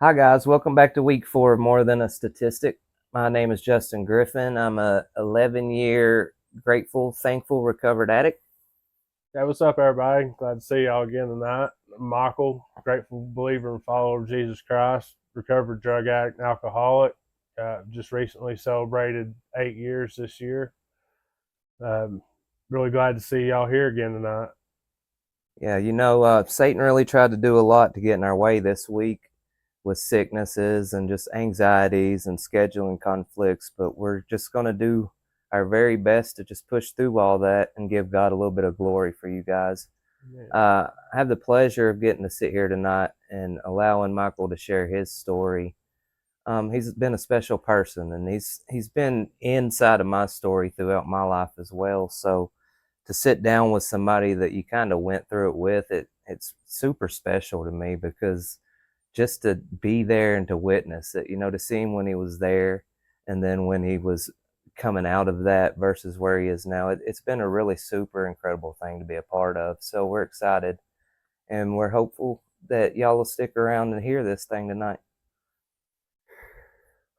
Hi guys, welcome back to week 4 of More Than a Statistic. My name is Justin Griffin. I'm a 11-year grateful, thankful, recovered addict. Hey, what's up, everybody? Glad to see y'all again tonight. I'm Michael, grateful believer and follower of Jesus Christ, recovered drug addict and alcoholic. Just recently celebrated 8 years this year. Um, really glad to see y'all here again tonight. Yeah, Satan really tried to do a lot to get in our way this week with sicknesses and just anxieties and scheduling conflicts, but we're just going to do our very best to just push through all that and give God a little bit of glory for you guys. I have the pleasure of getting to sit here tonight and allowing Michael to share his story. He's been a special person, and he's been inside of my story throughout my life as well. So to sit down with somebody that you kind of went through it with, it's super special to me because just to be there and to witness it, to see him when he was there and then when he was coming out of that versus where he is now, it's been a really super incredible thing to be a part of. So we're excited and we're hopeful that y'all will stick around and hear this thing tonight.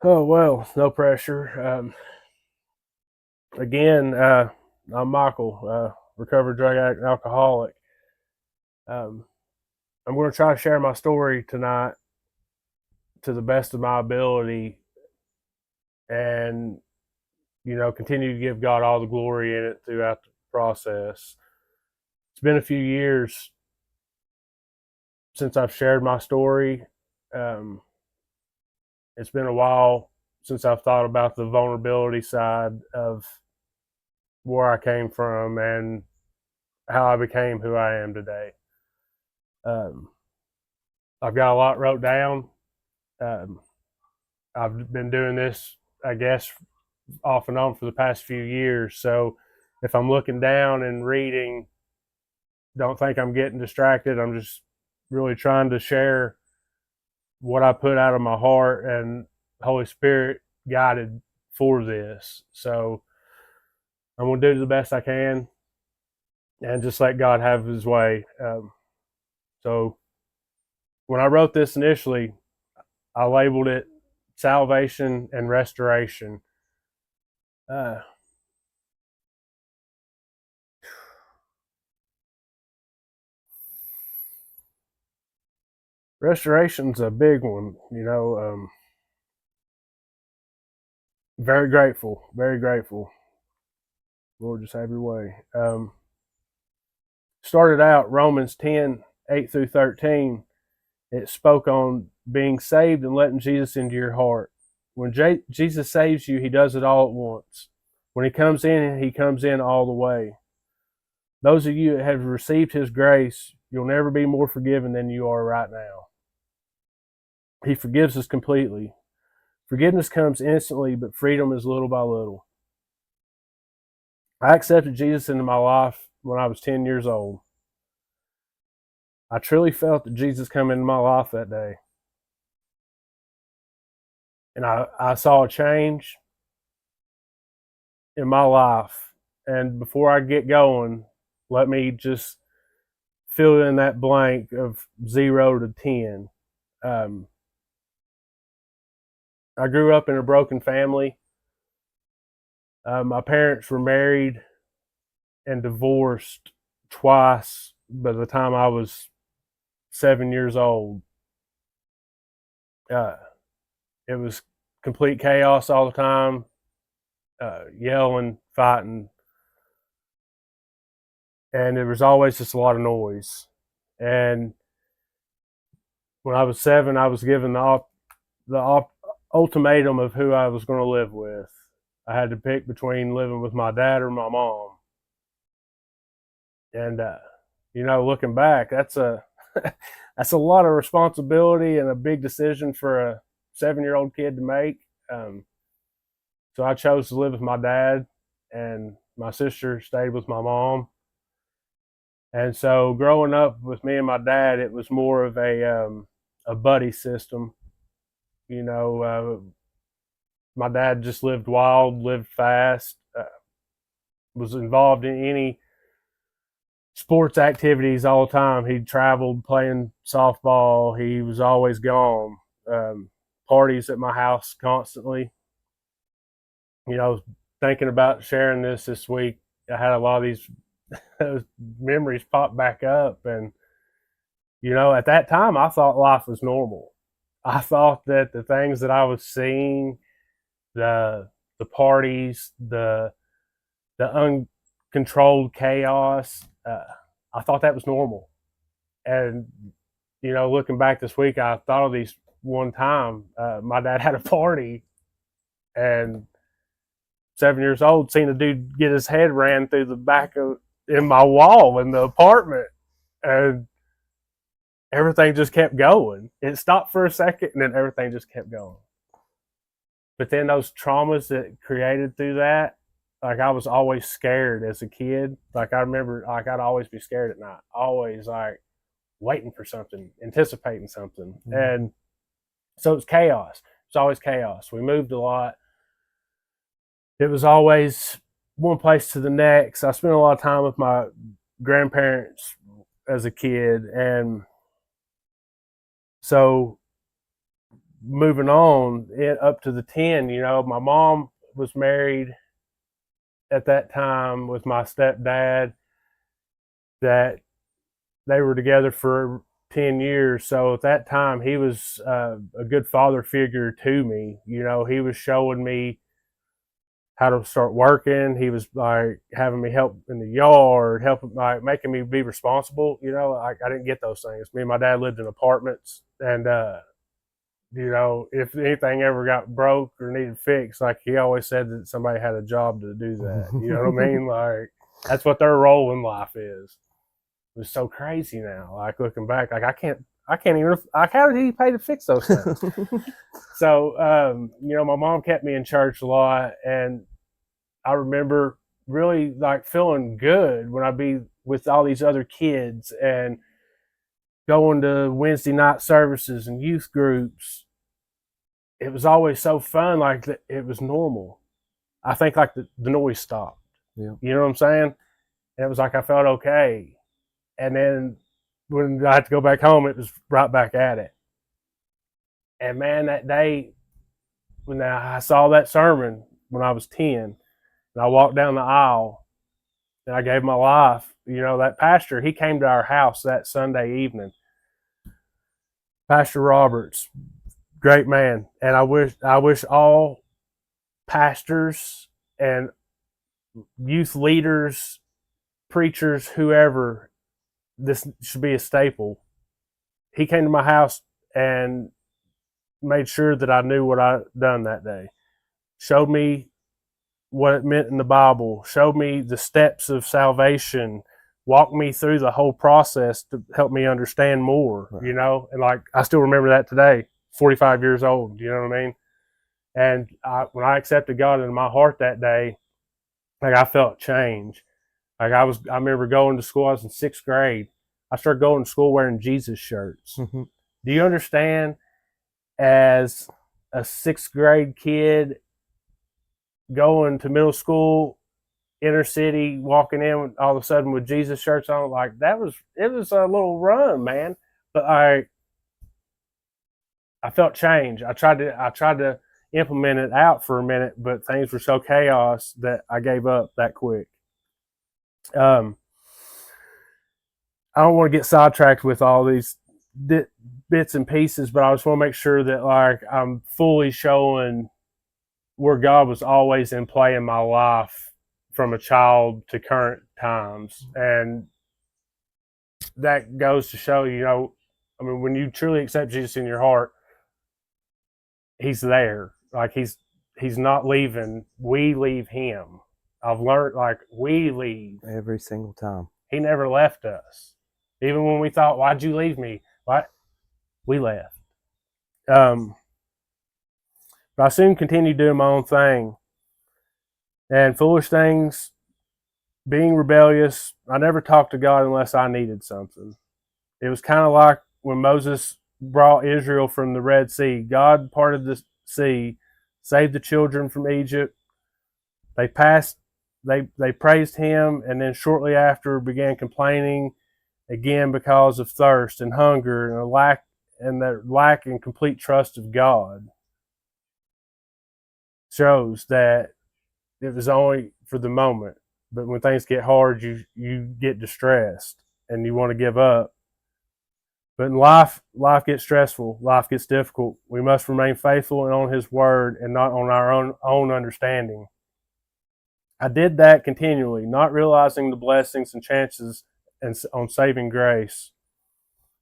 Oh, well, no pressure. Again, I'm Michael, recovered drug addict and alcoholic. Um, I'm going to try to share my story tonight to the best of my ability and continue to give God all the glory in it throughout the process. It's been a few years since I've shared my story. Um, it's been a while since I've thought about the vulnerability side of where I came from and how I became who I am today. Um, I've got a lot wrote down. Um, I've been doing this, I guess, off and on for the past few years. So if I'm looking down and reading, don't think I'm getting distracted. I'm just really trying to share what I put out of my heart and Holy Spirit guided for this. So I'm going to do the best I can and just let God have his way. So when I wrote this initially, I labeled it salvation and restoration. Uh, Restoration's a big one, very grateful, very grateful. Lord, just have your way. Started out Romans 10:8-13. It spoke on being saved and letting Jesus into your heart. When Jesus saves you, he does it all at once. When he comes in all the way. Those of you that have received his grace, you'll never be more forgiven than you are right now. He forgives us completely. Forgiveness comes instantly, but freedom is little by little. I accepted Jesus into my life when I was 10 years old. I truly felt that Jesus come into my life that day. And I saw a change in my life. And before I get going, let me just fill in that blank of 0 to 10. I grew up in a broken family. My parents were married and divorced twice by the time I was 7 years old. Uh, it was complete chaos all the time, yelling, fighting, and there was always just a lot of noise. And when I was 7, I was given the ultimatum of who I was going to live with. I had to pick between living with my dad or my mom. And looking back, that's a that's a lot of responsibility and a big decision for a 7-year-old kid to make. So I chose to live with my dad, and my sister stayed with my mom. And so growing up with me and my dad, it was more of a buddy system. You know, my dad just lived wild, lived fast, was involved in any sports activities all the time. He traveled playing softball. He was always gone. parties at my house constantly. Thinking about sharing this week, I had a lot of these memories pop back up. And, at that time, I thought life was normal. I thought that the things that I was seeing, the parties, the uncontrolled chaos, I thought that was normal. And looking back this week, I thought of these one time. My dad had a party, and 7 years old, seen a dude get his head ran through the back of in my wall in the apartment, and everything just kept going. It stopped for a second, and then everything just kept going. But then those traumas that created through that, like I was always scared as a kid. Like I remember, like I'd always be scared at night, always like waiting for something, anticipating something, and so it's chaos. It's always chaos. We moved a lot. It was always one place to the next. I spent a lot of time with my grandparents as a kid, and so moving on up to the 10, my mom was married at that time with my stepdad, that they were together for 10 years. So at that time, he was a good father figure to me. He was showing me how to start working. He was like having me help in the yard, helping, like making me be responsible. Like I didn't get those things. Me and my dad lived in apartments, and if anything ever got broke or needed fixed, like he always said that somebody had a job to do that. You know what I mean? Like that's what their role in life is. It's so crazy now. Like looking back, like I can't even. Like how did he pay to fix those things? So my mom kept me in church a lot, and I remember really like feeling good when I'd be with all these other kids and going to Wednesday night services and youth groups. It was always so fun, like it was normal. I think like the noise stopped. Yeah. You know what I'm saying? And it was like I felt okay. And then when I had to go back home, it was right back at it. And man, that day when I saw that sermon when I was 10, and I walked down the aisle and I gave my life, that pastor, he came to our house that Sunday evening. Pastor Roberts, great man. And I wish all pastors and youth leaders, preachers, whoever, this should be a staple. He came to my house and made sure that I knew what I'd done that day. Showed me what it meant in the Bible, showed me the steps of salvation, walked me through the whole process to help me understand more, right. And like I still remember that today, 45 years old, you know what I mean? And when I accepted God into my heart that day, like I felt change. Like I remember going to school, I was in 6th grade. I started going to school wearing Jesus shirts. Do you understand, as a 6th grade kid going to middle school, inner city, walking in all of a sudden with Jesus shirts on, like it was a little run, man. But I felt change. I tried to implement it out for a minute, but things were so chaos that I gave up that quick. I don't want to get sidetracked with all these bits and pieces, but I just want to make sure that like I'm fully showing where God was always in play in my life from a child to current times. And that goes to show, when you truly accept Jesus in your heart, he's there. Like he's not leaving. We leave him. I've learned, like, we leave every single time. He never left us. Even when we thought, why'd you leave me? What? We left. But I soon continued doing my own thing. And foolish things, being rebellious, I never talked to God unless I needed something. It was kind of like when Moses brought Israel from the Red Sea. God parted the sea, saved the children from Egypt. They praised him, and then shortly after began complaining again because of thirst and hunger and a lack and their lack in complete trust of God shows that it was only for the moment. But when things get hard, you get distressed and you want to give up. But in life gets stressful, life gets difficult. We must remain faithful and on His word and not on our own understanding. I did that continually, not realizing the blessings and chances and on saving grace.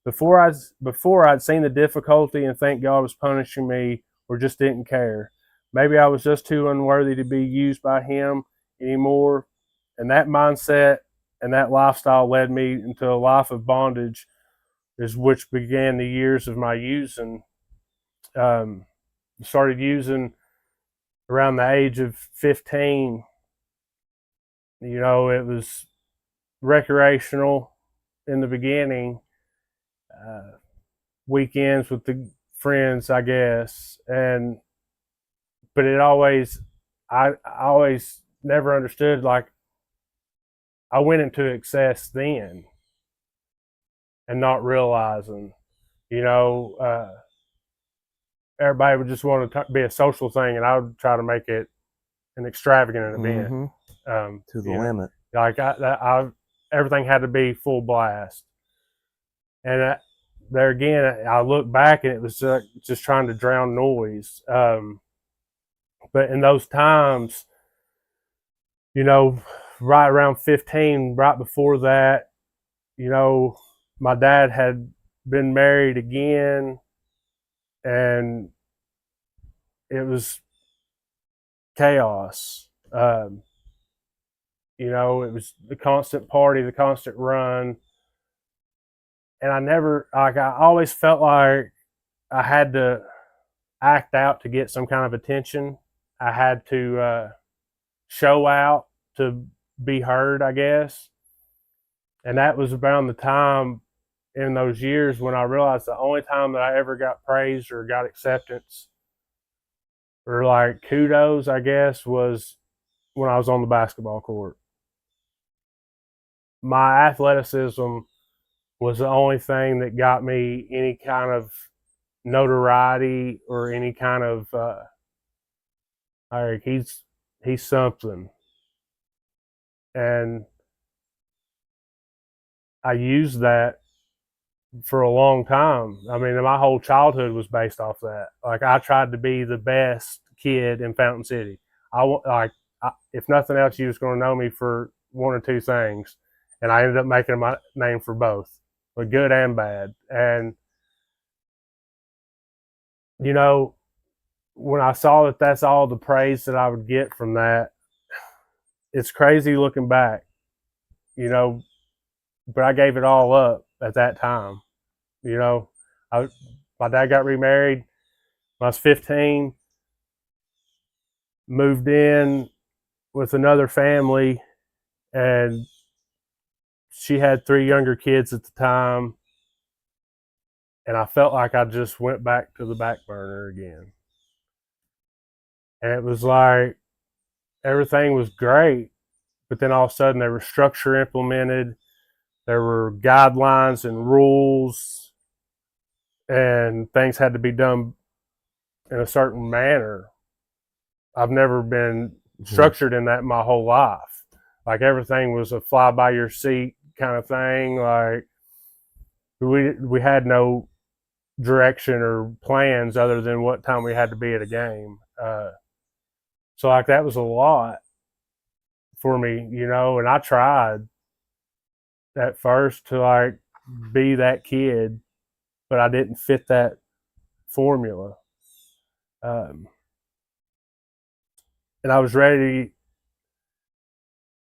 Before I'd seen the difficulty and think God was punishing me or just didn't care. Maybe I was just too unworthy to be used by Him anymore. And that mindset and that lifestyle led me into a life of bondage, is which began the years of my using. Um, Started using around the age of 15. You know, it was recreational in the beginning, uh, weekends with the friends, I guess, and but I always never understood, like, I went into excess then and not realizing, you know, everybody would just want to be a social thing, and I would try to make it an extravagant event. Mm-hmm. To the You know, limit. like everything had to be full blast, and there again, I look back and it was just trying to drown noise. But in those times, you know, right around 15, right before that, you know, my dad had been married again, and it was chaos. You know, it was the constant party, the constant run. And I always felt like I had to act out to get some kind of attention. I had to show out to be heard, I guess. And that was around the time in those years when I realized the only time that I ever got praised or got acceptance or like kudos, I guess, was when I was on the basketball court. My athleticism was the only thing that got me any kind of notoriety or any kind of like he's something. And I used that for a long time. I mean, my whole childhood was based off that. Like, I tried to be the best kid in Fountain City. If nothing else, you was going to know me for one or two things, and I ended up making my name for both, but good and bad. And you know, when I saw that that's all the praise that I would get from that, it's crazy looking back. You know, but I gave it all up at that time. You know, I my dad got remarried when I was 15, moved in with another family, and she had three younger kids at the time, and I felt like I just went back to the back burner again. And it was like everything was great, but then all of a sudden there was structure implemented, there were guidelines and rules, and things had to be done in a certain manner. I've never been Mm-hmm. structured in that my whole life. Like, everything was a fly by your seat kind of thing. Like, we had no direction or plans other than what time we had to be at a game. So like that was a lot for me, you know, and I tried at first to like be that kid, but I didn't fit that formula. Um, and I was ready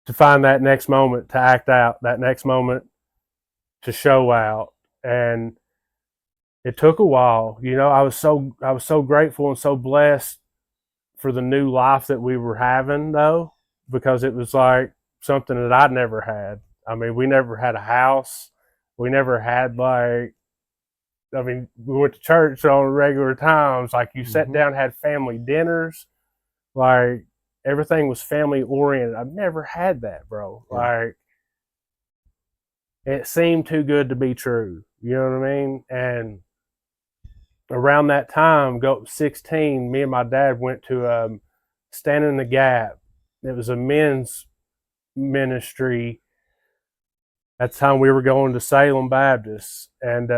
to find that next moment to act out, that next moment to show out. And it took a while, you know. I was so grateful and so blessed for the new life that we were having, though, because it was like something that I'd never had. I mean, we never had a house. We never had like, I mean, we went to church on regular times. Like, you sat Mm-hmm. down, had family dinners. Like, everything was family oriented. I've never had that, bro. Yeah. Like, it seemed too good to be true. You know what I mean? And around that time, 16, me and my dad went to Stand in the Gap. It was a men's ministry. At the time, we were going to Salem Baptist, and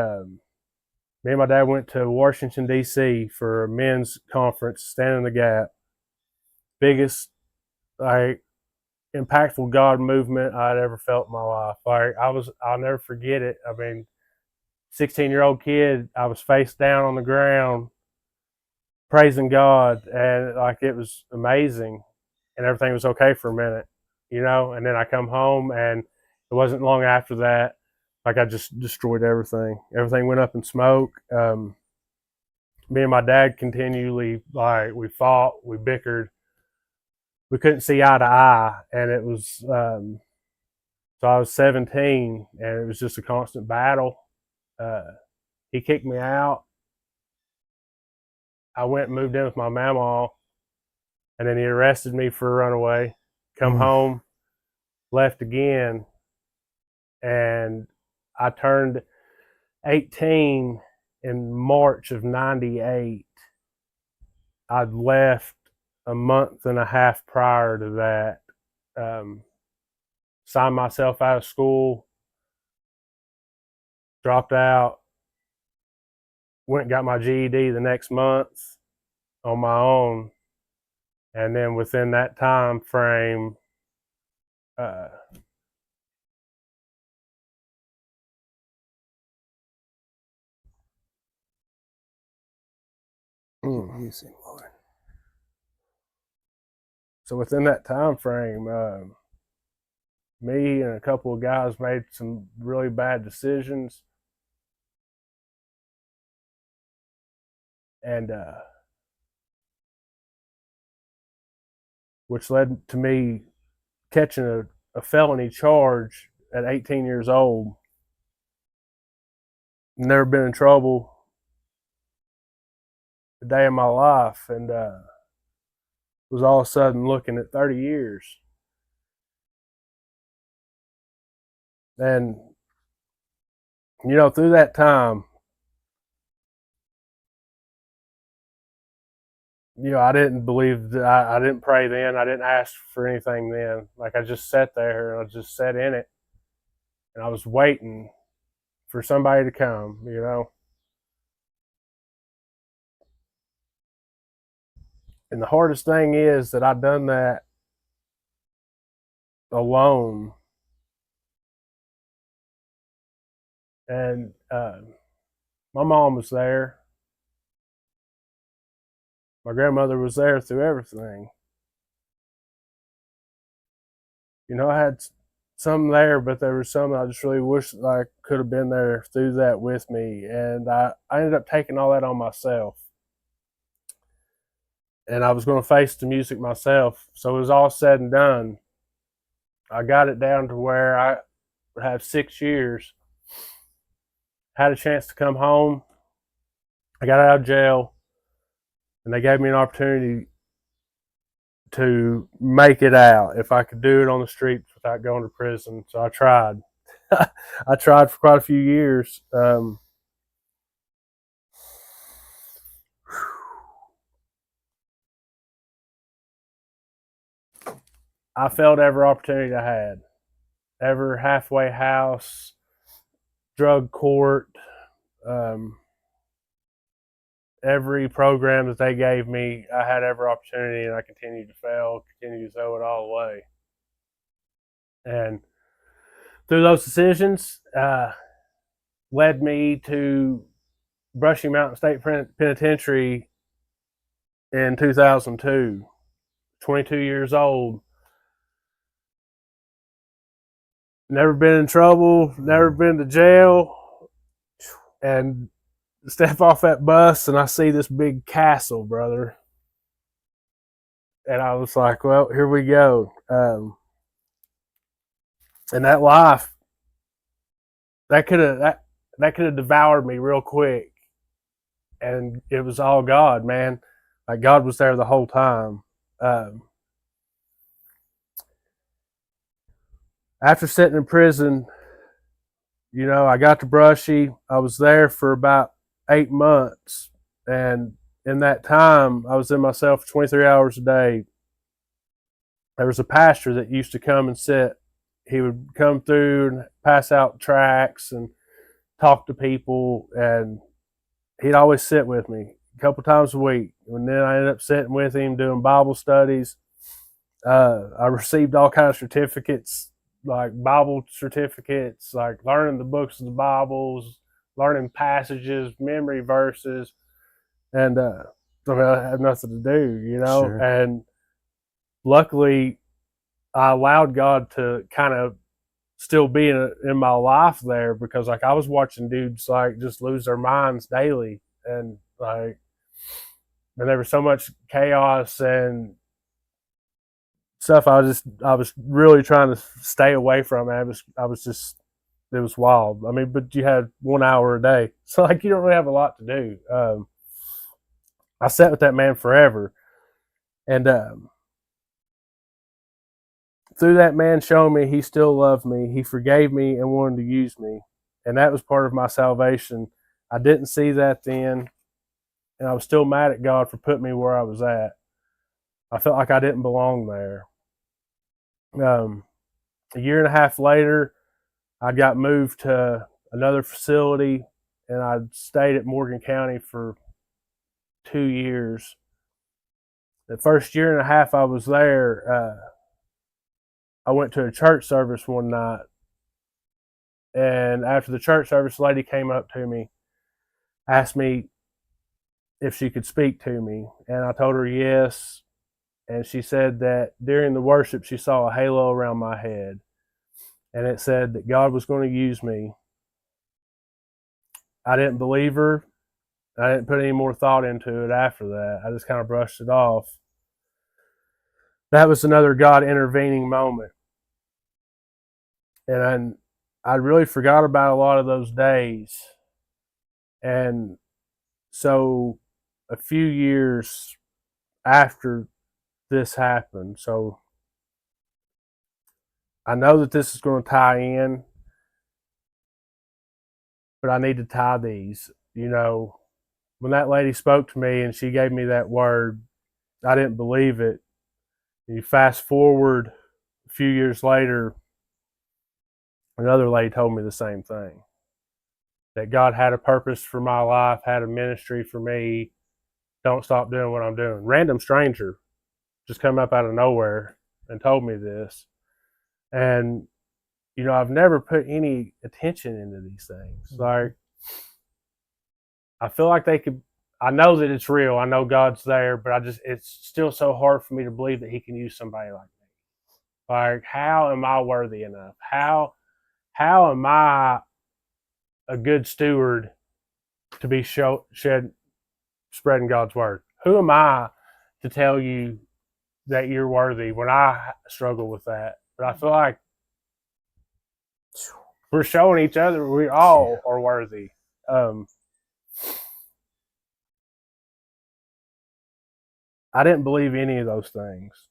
me and my dad went to Washington, D.C. for a men's conference, Stand in the Gap. Biggest, like, impactful God movement I'd ever felt in my life. Like, I'll never forget it. I mean, 16-year-old kid, I was face down on the ground, praising God, and like it was amazing, and everything was okay for a minute, And then I come home, and it wasn't long after that, like I just destroyed everything. Everything went up in smoke. Me and my dad continually, like, we fought, we bickered, we couldn't see eye to eye, and it was so I was 17, and it was just a constant battle. Uh, he kicked me out. I went and moved in with my mama, and then he arrested me for a runaway. Come home, left again, and I turned 18 in March of '98. I'd left a month and a half prior to that. Signed myself out of school, dropped out, went and got my GED the next month on my own, and then within that time frame, uh, Use him, Lord. so within that time frame, me and a couple of guys made some really bad decisions, and which led to me catching a felony charge at 18 years old. Never been in trouble a day in my life, and was all of a sudden looking at 30 years. And, through that time, I didn't believe that I didn't pray then. I didn't ask for anything then. Like, I just sat there and I just sat in it, and I was waiting for somebody to come. And the hardest thing is that I've done that alone. And my mom was there. My grandmother was there through everything. I had some there, but there was some I just really wish I could have been there through that with me. And I ended up taking all that on myself. And I was going to face the music myself. So it was all said and done. I got it down to where I have 6 years. Had a chance to come home. I got out of jail, and they gave me an opportunity to make it out if I could do it on the streets without going to prison. So I tried. I tried for quite a few years. I failed every opportunity I had. Every halfway house, drug court, every program that they gave me, I had every opportunity, and I continued to fail, continued to throw it all away. And through those decisions, led me to Brushy Mountain State Penitentiary in 2002. 22 years old. Never been in trouble, never been to jail, and step off that bus and I see this big castle, brother. And I was like, well, here we go. And that life, that could have devoured me real quick. And it was all God, man. Like, God was there the whole time. After sitting in prison, I got to Brushy. I was there for about 8 months. And in that time, I was in my cell for 23 hours a day. There was a pastor that used to come and sit. He would come through and pass out tracts and talk to people, and he'd always sit with me a couple times a week. And then I ended up sitting with him doing Bible studies. I received all kinds of certificates, like Bible certificates, like learning the books of the Bibles, learning passages, memory verses, and I mean, I had nothing to do, you know. Sure. And luckily, I allowed God to kind of still be in my life there, because like I was watching dudes like just lose their minds daily, and like, and there was so much chaos and stuff. I was really trying to stay away from it. I was just, it was wild. I mean, but you had 1 hour a day, so like you don't really have a lot to do. I sat with that man forever, and through that man showing me he still loved me, he forgave me and wanted to use me, and that was part of my salvation. I didn't see that then, and I was still mad at God for putting me where I was at. I felt like I didn't belong there. Um, a year and a half later, I got moved to another facility, and I stayed at Morgan County for 2 years. The first year and a half I was there, I went to a church service one night, and after the church service, a lady came up to me, asked me if she could speak to me, and I told her yes. And she said that during the worship, she saw a halo around my head, and it said that God was going to use me. I didn't believe her. I didn't put any more thought into it after that. I just kind of brushed it off. That was another God intervening moment. And I really forgot about a lot of those days. And so a few years after this happened, so I know that this is going to tie in, but I need to tie these. You know, when that lady spoke to me and she gave me that word, I didn't believe it. You fast forward a few years later, another lady told me the same thing, that God had a purpose for my life, had a ministry for me. Don't stop doing what I'm doing. Random stranger just come up out of nowhere and told me this. And, you know, I've never put any attention into these things. Like, I feel like they could, I know that it's real. I know God's there, but it's still so hard for me to believe that He can use somebody like me. Like, how am I worthy enough? How am I a good steward to be spreading God's word? Who am I to tell you that you're worthy when I struggle with that? But I feel like we're showing each other we Yeah. all are worthy. Um, I didn't believe any of those things.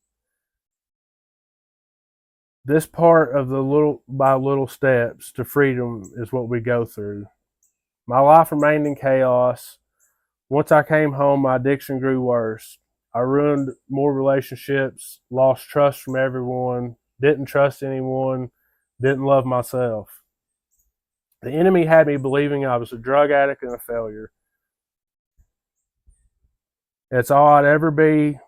This part of the little by little steps to freedom is what we go through. My life remained in chaos. Once I came home, my addiction grew worse. I ruined more relationships, lost trust from everyone, didn't trust anyone, didn't love myself. The enemy had me believing I was a drug addict and a failure. It's all I'd ever be,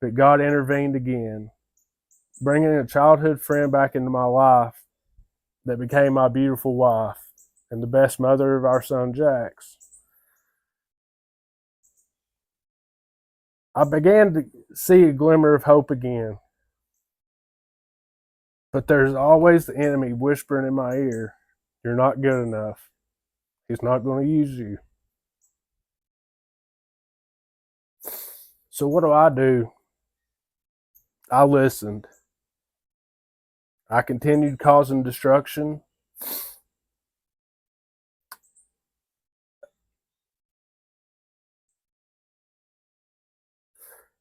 but God intervened again, bringing a childhood friend back into my life that became my beautiful wife and the best mother of our son, Jax. I began to see a glimmer of hope again, but there's always the enemy whispering in my ear, "You're not good enough. He's not going to use you." So, what do? I listened. I continued causing destruction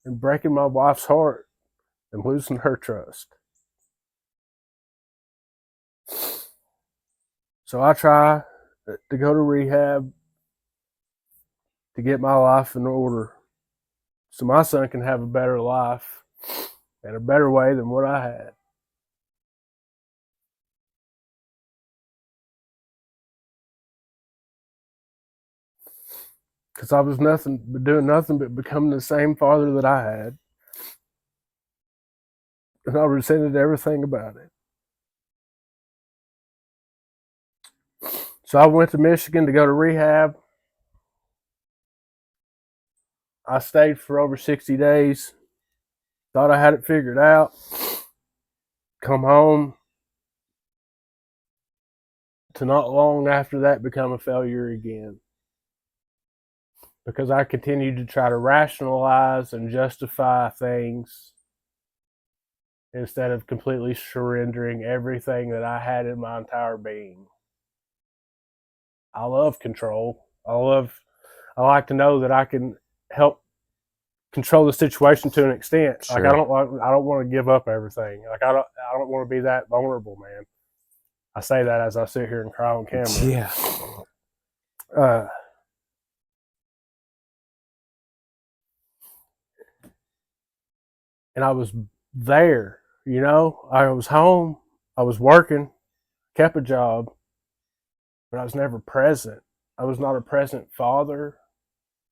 and breaking my wife's heart and losing her trust. So I try to go to rehab. to get my life in order so my son can have a better life and a better way than what I had. Because I was doing nothing but becoming the same father that I had. And I resented everything about it. So I went to Michigan to go to rehab. I stayed for over 60 days. Thought I had it figured out. Come home. To not long after that become a failure again. Because I continued to try to rationalize and justify things instead of completely surrendering everything that I had in my entire being. I love control. I like to know that I can help control the situation to an extent. Sure. Like I don't want to give up everything. Like I don't want to be that vulnerable, man. I say that as I sit here and cry on camera. Yeah. And I was there, I was home, I was working, kept a job, but I was never present. I was not a present father.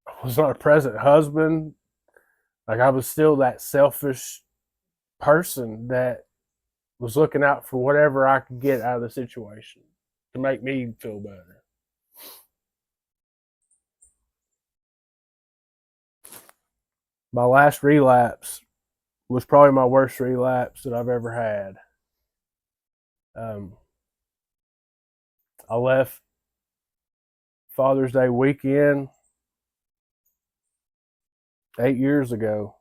I was not a present husband. Like I was still that selfish person that was looking out for whatever I could get out of the situation to make me feel better. My last relapse was probably my worst relapse that I've ever had. I left Father's Day weekend 8 years ago.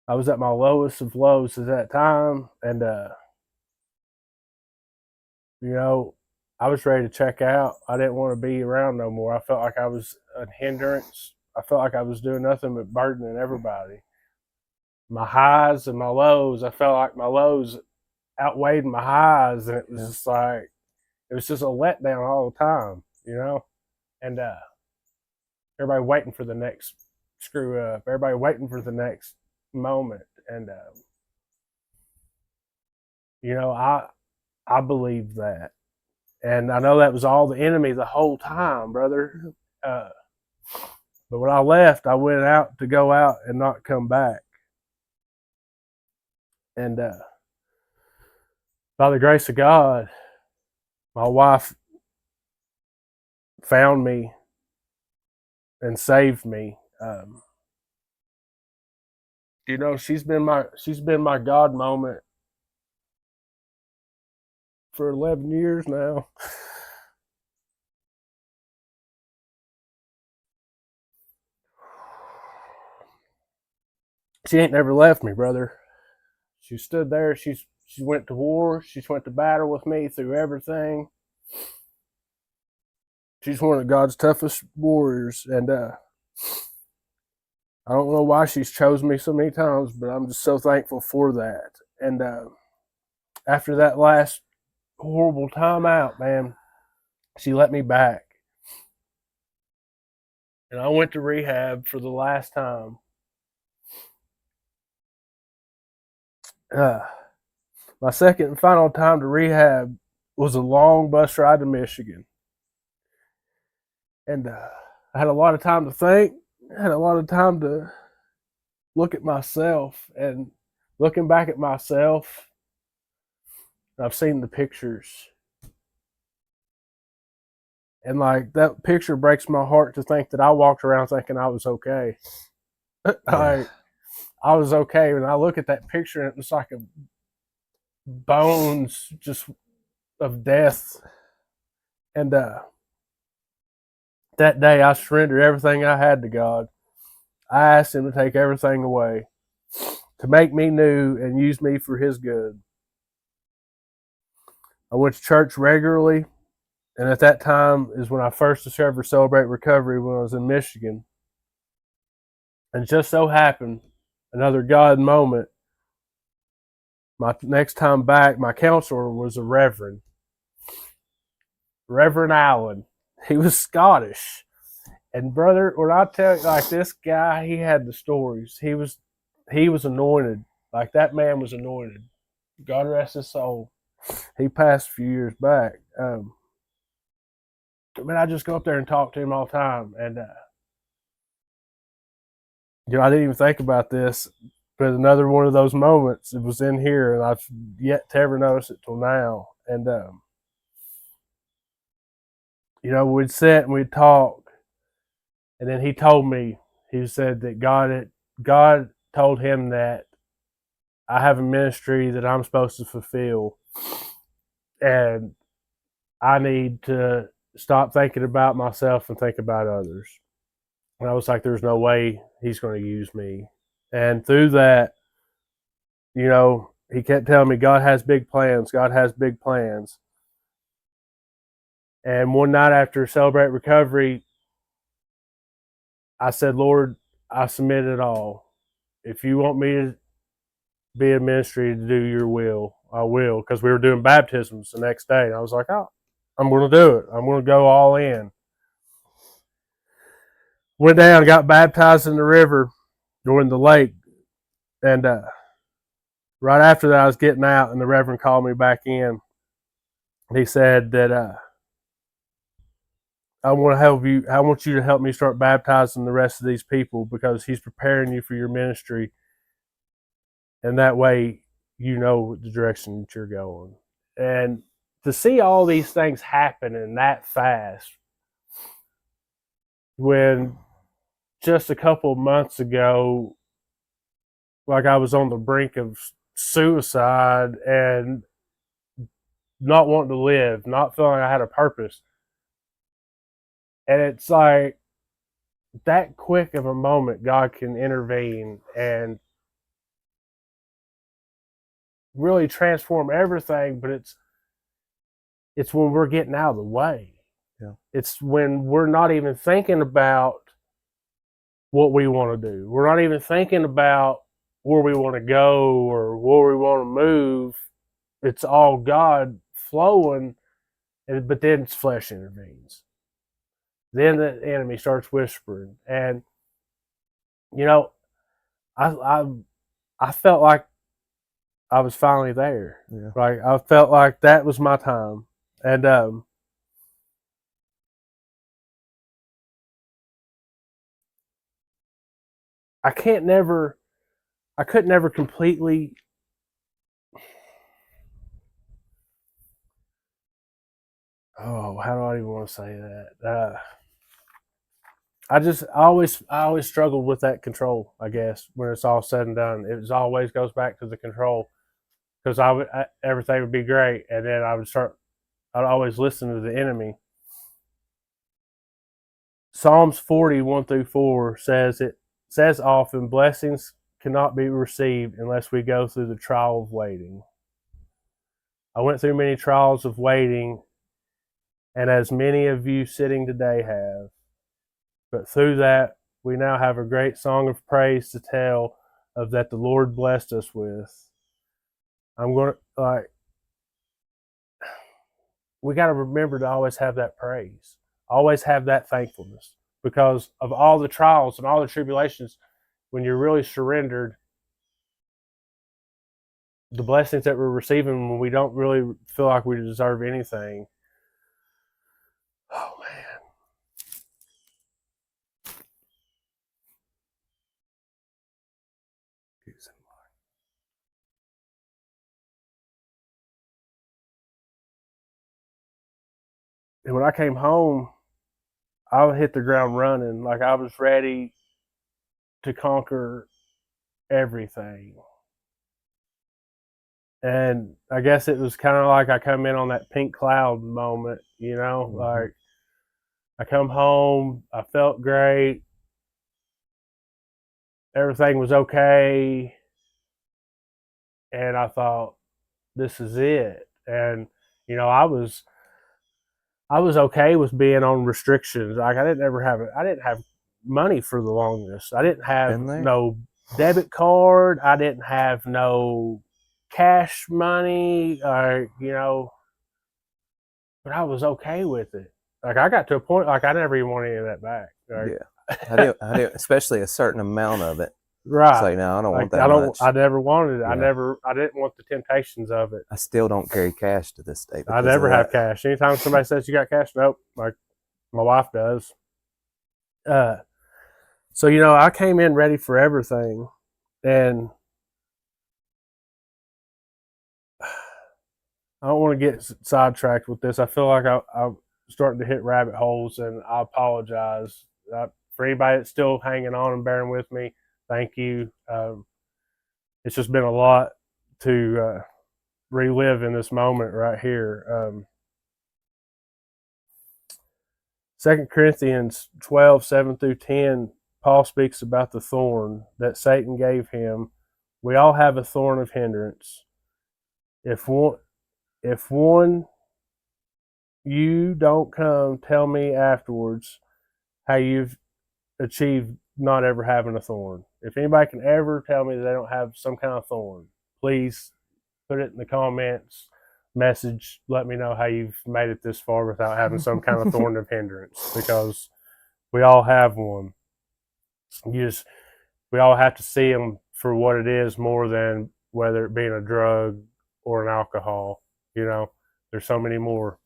I was at my lowest of lows at that time, and I was ready to check out. I didn't want to be around no more. I felt like I was a hindrance. I felt like I was doing nothing but burdening everybody. My highs and my lows, I felt like my lows outweighed my highs, and it was just like it was just a letdown all the time, and everybody waiting for the next screw up, everybody waiting for the next moment, and I believed that, and I know that was all the enemy the whole time, brother. But when I left, I went out to go out and not come back, and by the grace of God, my wife found me and saved me. She's been my God moment for 11 years now. She ain't never left me, brother. She stood there. She went to war. She went to battle with me through everything. She's one of God's toughest warriors, and I don't know why she's chosen me so many times, but I'm just so thankful for that. And after that last horrible time out, man, she let me back. And I went to rehab for the last time. My second and final time to rehab was a long bus ride to Michigan. And I had a lot of time to think. I had a lot of time to look at myself. And looking back at myself, I've seen the pictures. And like that picture breaks my heart to think that I walked around thinking I was okay. Yeah. I was okay. When I look at that picture, and it was like a bones just of death. And that day I surrendered everything I had to God. I asked him to take everything away, to make me new and use me for his good. I went to church regularly, and at that time is when I first discovered Celebrate Recovery when I was in Michigan. And just so happened, another God moment, my next time back, my counselor was a reverend. Reverend Allen. He was Scottish. And brother, when I tell you, like this guy, he had the stories. He was anointed. Like that man was anointed. God rest his soul. He passed a few years back. But I just go up there and talk to him all the time. And I didn't even think about this, but another one of those moments. It was in here, and I've yet to ever notice it till now. And we'd sit and we'd talk, and then he told me, he said that God told him that I have a ministry that I'm supposed to fulfill, and I need to stop thinking about myself and think about others. And I was like, there's no way he's going to use me. And through that, he kept telling me, God has big plans. God has big plans. And one night after Celebrate Recovery, I said, Lord, I submit it all. If you want me to be in ministry to do your will, I will. Because we were doing baptisms the next day. And I was like, oh, I'm going to do it. I'm going to go all in. Went down, got baptized in the river, or in the lake. And right after that, I was getting out, and the Reverend called me back in. He said that I want you to help me start baptizing the rest of these people, because he's preparing you for your ministry. And that way, you know the direction that you're going. And to see all these things happening that fast, when just a couple of months ago, like I was on the brink of suicide and not wanting to live, not feeling like I had a purpose. And it's like that quick of a moment, God can intervene and really transform everything. But it's when we're getting out of the way. Yeah. It's when we're not even thinking about what we want to do. We're not even thinking about where we want to go or where we want to move. It's all God flowing, but then it's flesh intervenes. Then the enemy starts whispering, and I I felt like I was finally there. Yeah. Like I felt like that was my time, and I could never completely. Oh, how do I even want to say that? I always struggled with that control. I guess when it's all said and done, it always goes back to the control, because everything would be great, and then I'd always listen to the enemy. Psalms 40:1-4 says often, blessings cannot be received unless we go through the trial of waiting. I went through many trials of waiting, and as many of you sitting today have. But through that, we now have a great song of praise to tell of that the Lord blessed us with. I'm going to, we got to remember to always have that praise, always have that thankfulness, because of all the trials and all the tribulations. When you're really surrendered, the blessings that we're receiving when we don't really feel like we deserve anything. Oh man. And when I came home, I hit the ground running. Like I was ready to conquer everything. And I guess it was kind of like I come in on that pink cloud moment, mm-hmm. Like I come home, I felt great, everything was okay, and I thought, this is it. And I was okay with being on restrictions. Like I didn't have money for the longest. I didn't have no debit card. I didn't have no cash money. but I was okay with it. Like I got to a point like I never even wanted any of that back. Yeah. Like, I do, especially a certain amount of it. It's right. like, no, I don't want Like that much. I never wanted it. Yeah. I didn't want the temptations of it. I still don't carry cash to this day I because of never have that. cash. Anytime somebody says you got cash, nope. Like my wife does. Uh, so I came in ready for everything, and I don't want to get sidetracked with this. I feel like I'm starting to hit rabbit holes, and I apologize for anybody that's still hanging on and bearing with me. Thank you. It's just been a lot to relive in this moment right here. 2 Corinthians 12:7-10, Paul speaks about the thorn that Satan gave him. We all have a thorn of hindrance. If one, if one you don't come tell me afterwards how you've achieved not ever having a thorn. If anybody can ever tell me that they don't have some kind of thorn, please put it in the comments, message, let me know how you've made it this far without having some kind of thorn of hindrance, because we all have one. You just we all have to see them for what it is more than whether it being a drug or an alcohol. There's so many more.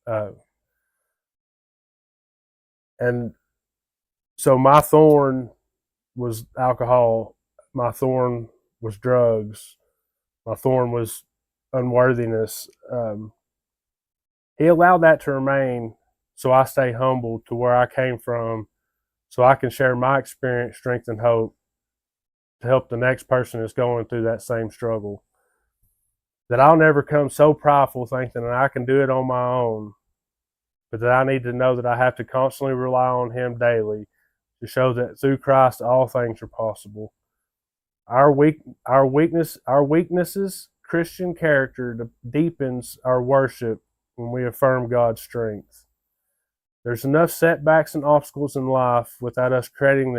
Uh, and so my thorn was alcohol. My thorn was drugs. My thorn was unworthiness. He allowed that to remain so I stay humble to where I came from, so I can share my experience, strength, and hope to help the next person that's going through that same struggle. That I'll never come so prideful thinking that I can do it on my own, but that I need to know that I have to constantly rely on Him daily to show that through Christ all things are possible. Our weaknesses, Christian character deepens our worship when we affirm God's strength. There's enough setbacks and obstacles in life without us creating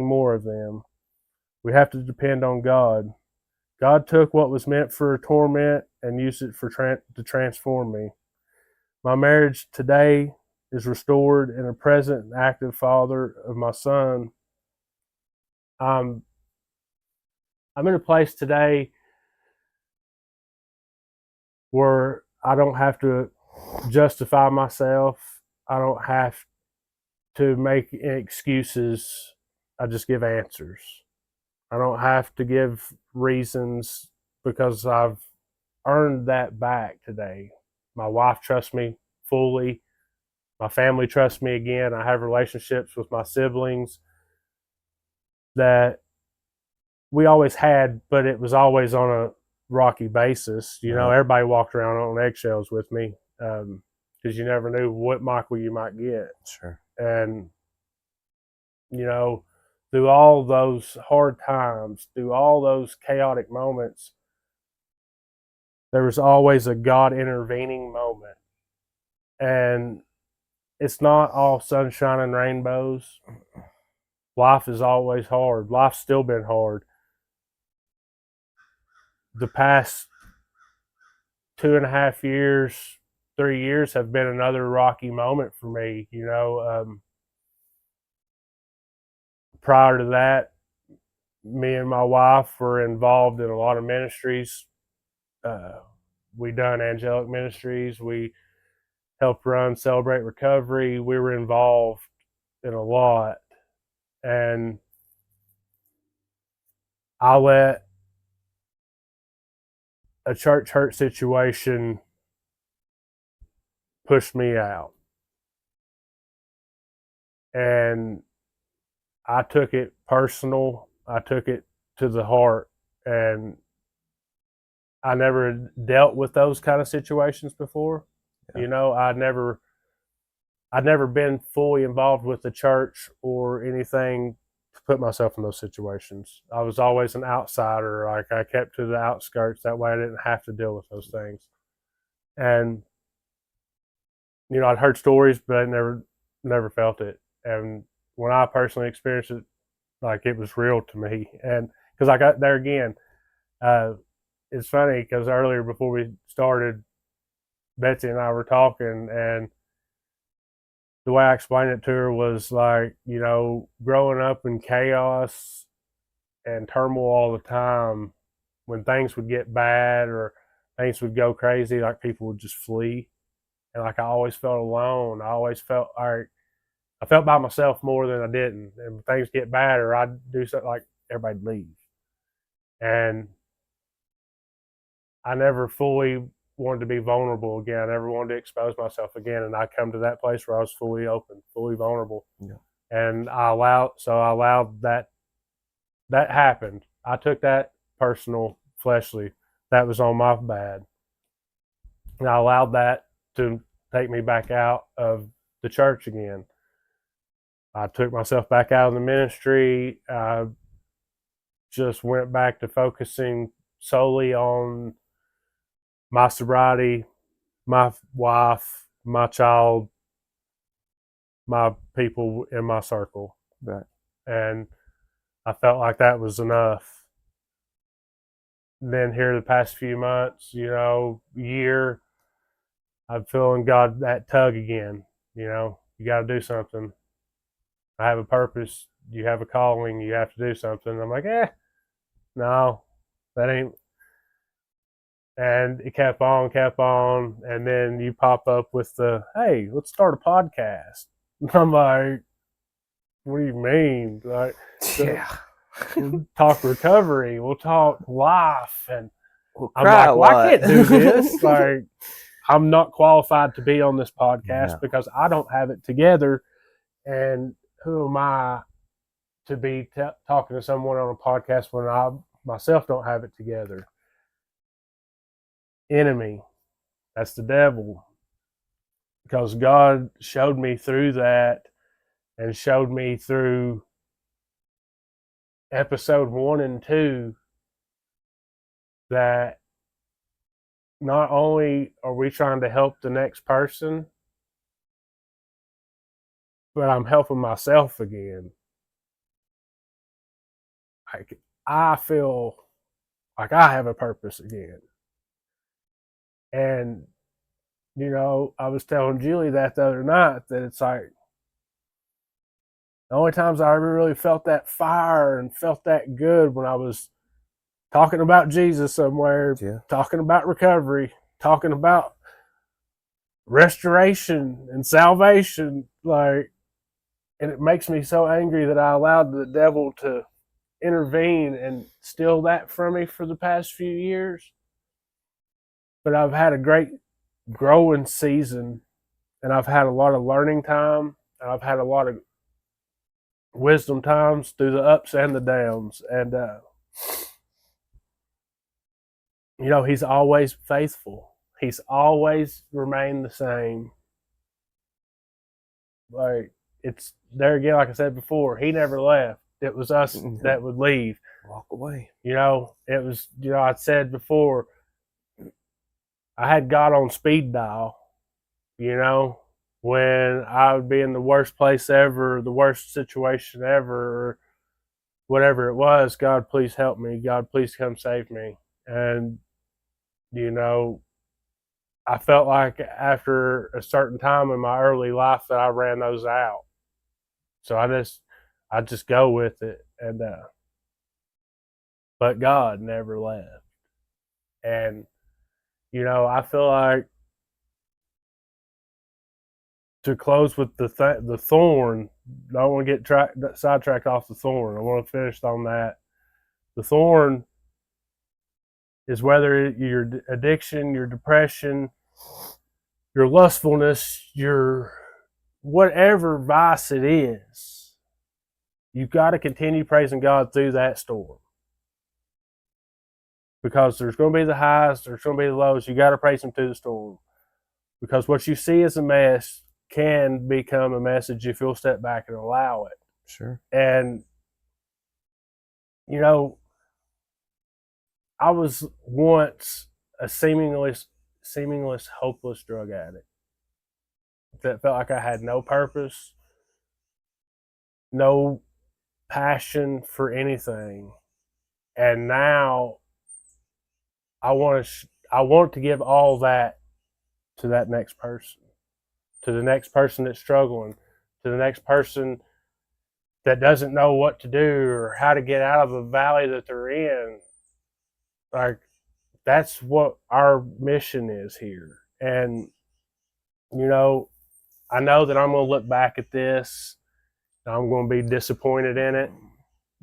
more of them. We have to depend on God. God took what was meant for torment and used it to transform me. My marriage today is restored, and a present and active father of my son. I'm I'm in a place today where I don't have to justify myself. I don't have to make excuses. I just give answers. I don't have to give reasons because I've earned that back today. My wife trusts me fully. My family trusts me again. I have relationships with my siblings that we always had, but it was always on a rocky basis. Right. Everybody walked around on eggshells with me, because you never knew what Michael you might get. Sure. And, you know, through all those hard times, through all those chaotic moments, there was always a God intervening moment. And it's not all sunshine and rainbows. Life is always hard. Life's still been hard. The past 2.5 years, 3 years have been another rocky moment for me. Prior to that, me and my wife were involved in a lot of ministries. Uh, we done angelic ministries. We helped run Celebrate Recovery. We were involved in a lot, and I let a church hurt situation push me out, and I took it personal. I took it to the heart, and I never dealt with those kind of situations before. Yeah. I'd never been fully involved with the church or anything to put myself in those situations. I was always an outsider. Like I kept to the outskirts. That way I didn't have to deal with those things. And I'd heard stories, but I never felt it. And when I personally experienced it, like it was real to me. And because I got there again, it's funny because earlier before we started, Betsy and I were talking, and the way I explained it to her was like, growing up in chaos and turmoil all the time, when things would get bad or things would go crazy, like people would just flee. And like I always felt alone. I always felt like I felt by myself more than I didn't. And when things get bad or I'd do something, like everybody'd leave. And I never fully wanted to be vulnerable again. I never wanted to expose myself again. And I come to that place where I was fully open, fully vulnerable. Yeah. And I allowed that happened. I took that personal, fleshly. That was on my bad. And I allowed that to take me back out of the church again. I took myself back out of the ministry. I just went back to focusing solely on my sobriety, my wife, my child, my people in my circle. Right. And I felt like that was enough. Then here the past few months, year, I'm feeling God that tug again. You got to do something. I have a purpose. You have a calling. You have to do something. I'm like, no, that ain't. And it kept on, and then you pop up with hey, let's start a podcast. I'm like, what do you mean? Like, Yeah. we'll talk recovery, we'll talk life, and We'll I'm cry like, a well, I lot. can't do this. Like, I'm not qualified to be on this podcast No. because I don't have it together. And who am I to be talking to someone on a podcast when I myself don't have it together? Enemy, that's the devil. Because God showed me through that and showed me through episode 1 and 2 that not only are we trying to help the next person, but I'm helping myself again. Like, I feel like I have a purpose again. And, I was telling Julie that the other night that it's like the only times I ever really felt that fire and felt that good when I was talking about Jesus somewhere, Yeah. talking about recovery, talking about restoration and salvation. Like, and it makes me so angry that I allowed the devil to intervene and steal that from me for the past few years. But I've had a great growing season, and I've had a lot of learning time, and I've had a lot of wisdom times through the ups and the downs. And he's always faithful. He's always remained the same. Like, it's there again, like I said before, he never left. It was us that would leave. Walk away. It was, I said before, I had God on speed dial, when I would be in the worst place ever, the worst situation ever, or whatever it was. God, please help me. God, please come save me. And, I felt like after a certain time in my early life that I ran those out. So I just go with it. And, but God never left. And, I feel like to close with the thorn, I don't want to get sidetracked off the thorn. I want to finish on that. The thorn is whether your addiction, your depression, your lustfulness, your whatever vice it is, you've got to continue praising God through that storm. Because there's going to be the highs, there's going to be the lows. You got to praise Him through the storm. Because what you see as a mess can become a message if you'll step back and allow it. Sure. And, I was once a seemingly hopeless drug addict that felt like I had no purpose, no passion for anything. And now I want to give all that to that next person, to the next person that's struggling, to the next person that doesn't know what to do or how to get out of the valley that they're in. Like, that's what our mission is here. And, you know, I know that I'm going to look back at this and I'm going to be disappointed in it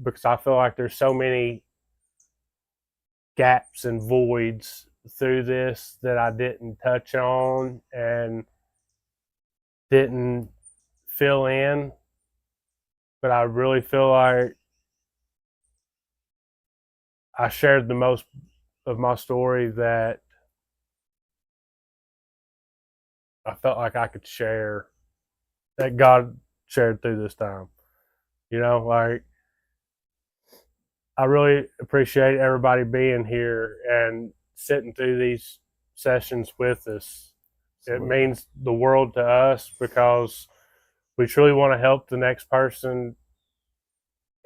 because I feel like there's so many gaps and voids through this that I didn't touch on and didn't fill in. But I really feel like I shared the most of my story that I felt like I could share, that God shared through this time. You know, like, I really appreciate everybody being here and sitting through these sessions with us. It means the world to us because we truly want to help the next person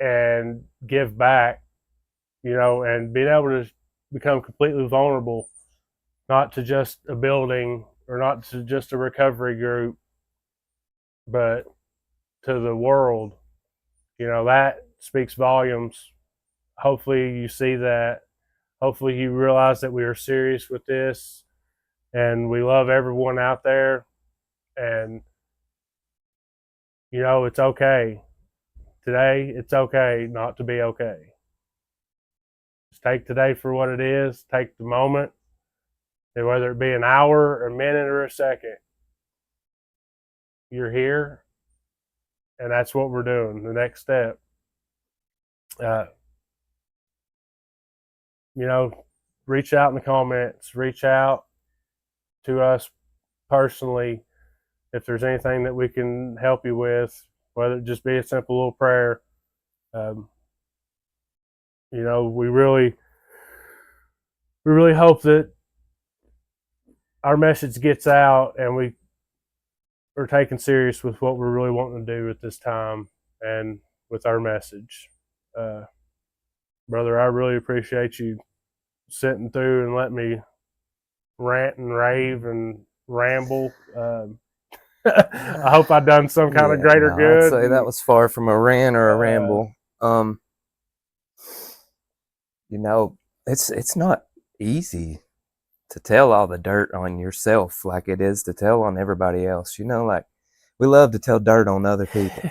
and give back, you know, and being able to become completely vulnerable, not to just a building or not to just a recovery group, but to the world. You know, that speaks volumes. Hopefully you see that. Hopefully you realize that we are serious with this and we love everyone out there. And, you know, it's okay. Today, it's okay not to be okay. Just take today for what it is. Take the moment, and whether it be an hour, a minute, or a second, you're here, and that's what we're doing. The next step. Uh, you know, reach out in the comments. Reach out to us personally if there's anything that we can help you with, whether it just be a simple little prayer. Um, you know, we really hope that our message gets out and we are taken serious with what we're really wanting to do at this time and with our message. Brother, I really appreciate you sitting through and letting me rant and rave and ramble. I hope I've done some kind of greater good. I'd say that was far from a rant or a ramble. You know, it's not easy to tell all the dirt on yourself like it is to tell on everybody else. You know, like, we love to tell dirt on other people,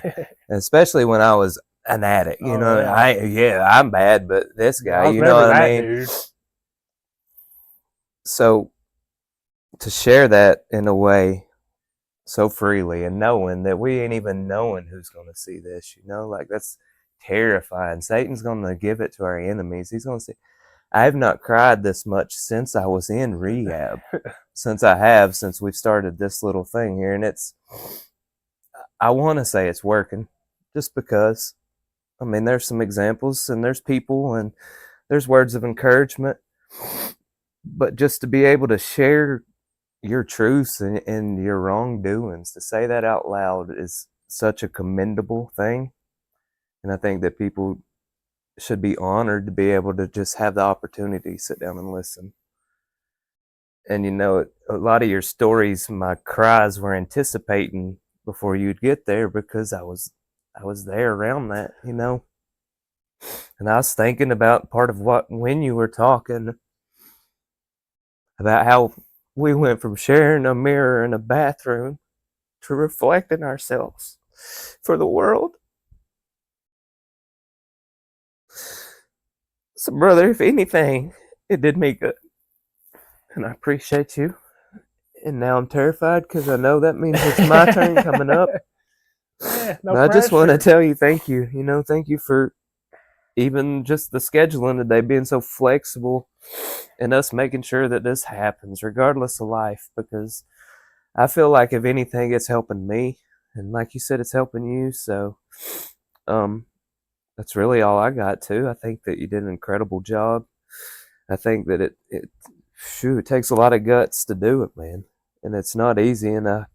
especially when I was an addict. You know, I'm bad, but this guy, you know what I mean? Dude. So to share that in a way so freely and knowing that we ain't even knowing who's going to see this, you know, like, that's terrifying. Satan's going to give it to our enemies. He's going to say, I have not cried this much since I was in rehab, since we've started this little thing here. And I want to say it's working just because, I mean, there's some examples and there's people and there's words of encouragement, but just to be able to share your truths and your wrongdoings, to say that out loud is such a commendable thing. And I think that people should be honored to be able to just have the opportunity to sit down and listen. And, you know, a lot of your stories, my cries were anticipating before you'd get there because I was there around that, you know. And I was thinking about part of when you were talking about how we went from sharing a mirror in a bathroom to reflecting ourselves for the world. So, brother, if anything, it did me good. And I appreciate you. And now I'm terrified because I know that means it's my turn coming up. No I just want to tell you thank you. You know, thank you for even just the scheduling today being so flexible and us making sure that this happens regardless of life, because I feel like if anything, it's helping me. And like you said, it's helping you. So that's really all I got too. I think that you did an incredible job. I think that it takes a lot of guts to do it, man. And it's not easy. And I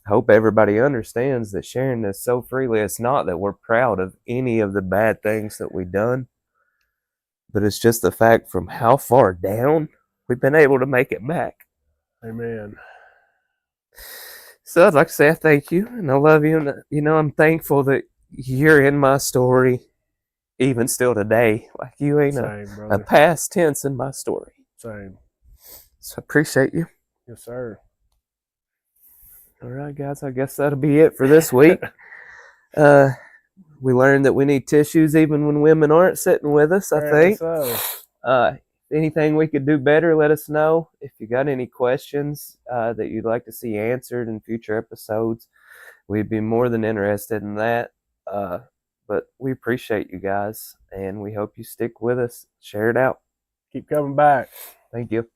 hope everybody understands that sharing this so freely, it's not that we're proud of any of the bad things that we've done, but it's just the fact from how far down we've been able to make it back. Amen. So I'd like to say I thank you and I love you, and I'm thankful that you're in my story even still today. Like you ain't Same, a brother. past tense in my story. Same. So I appreciate you. Yes, sir. All right, guys, I guess that'll be it for this week. Uh, we learned that we need tissues even when women aren't sitting with us, I Apparently think. so. Anything we could do better, let us know. If you got any questions that you'd like to see answered in future episodes, we'd be more than interested in that. But we appreciate you guys, and we hope you stick with us. Share it out. Keep coming back. Thank you.